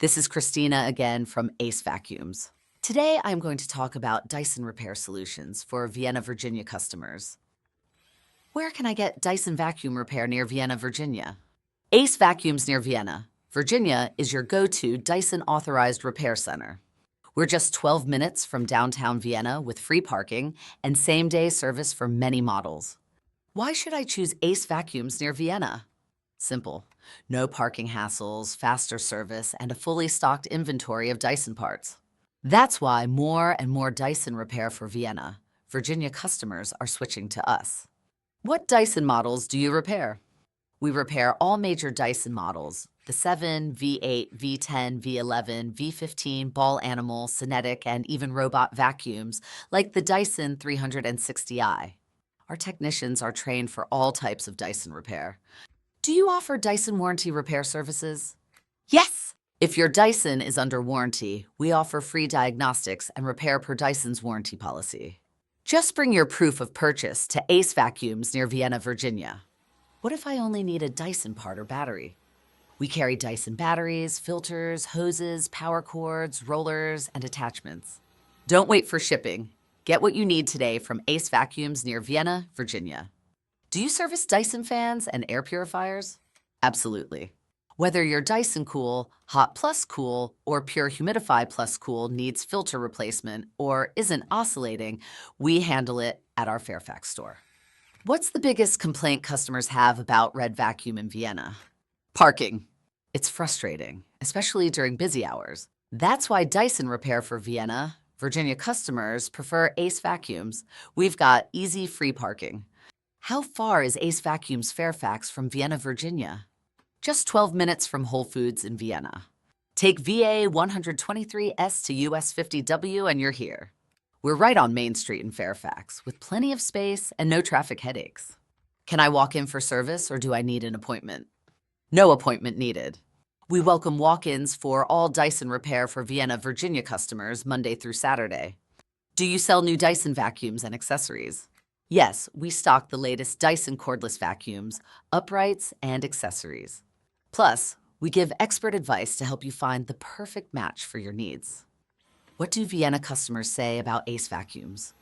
This is Christina again from AceVacuums. Today I'm going to talk about Dyson repair solutions for Vienna, Virginia customers. Where can I get Dyson vacuum repair near Vienna, Virginia? AceVacuums near Vienna, Virginia is your go-to Dyson authorized repair center. We're just 12 minutes from downtown Vienna with free parking and same-day service for many models. Why should I choose AceVacuums near Vienna? Simple. No parking hassles, faster service, and a fully stocked inventory of Dyson parts. That's why more and more Dyson repair for Vienna, Virginia customers are switching to us. What Dyson models do you repair? We repair all major Dyson models, the 7, V8, V10, V11, V15, ball animal, Cinetic, and even robot vacuums like the Dyson 360i. Our technicians are trained for all types of Dyson repair. Do you offer Dyson warranty repair services? Yes! If your Dyson is under warranty, we offer free diagnostics and repair per Dyson's warranty policy. Just bring your proof of purchase to AceVacuums near Vienna, Virginia. What if I only need a Dyson part or battery? We carry Dyson batteries, filters, hoses, power cords, rollers, and attachments. Don't wait for shipping. Get what you need today from AceVacuums near Vienna, Virginia. Do you service Dyson fans and air purifiers? Absolutely. Whether your Dyson Cool, Hot Plus Cool, or Pure Humidify Plus Cool needs filter replacement or isn't oscillating, we handle it at our Fairfax store. What's the biggest complaint customers have about Red Vacuum in Vienna? Parking. It's frustrating, especially during busy hours. That's why Dyson repair for Vienna, Virginia customers prefer AceVacuums. We've got easy free parking. How far is AceVacuums Fairfax from Vienna, Virginia? Just 12 minutes from Whole Foods in Vienna. Take VA 123S to US 50W and you're here. We're right on Main Street in Fairfax with plenty of space and no traffic headaches. Can I walk in for service or do I need an appointment? No appointment needed. We welcome walk-ins for all Dyson repair for Vienna, Virginia customers Monday through Saturday. Do you sell new Dyson vacuums and accessories? Yes, we stock the latest Dyson cordless vacuums, uprights, and accessories. Plus, we give expert advice to help you find the perfect match for your needs. What do Vienna customers say about AceVacuums?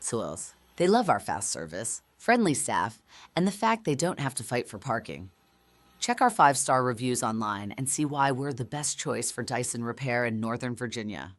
Souls. They love our fast service, friendly staff, and the fact they don't have to fight for parking. Check our 5-star reviews online and see why we're the best choice for Dyson repair in Northern Virginia.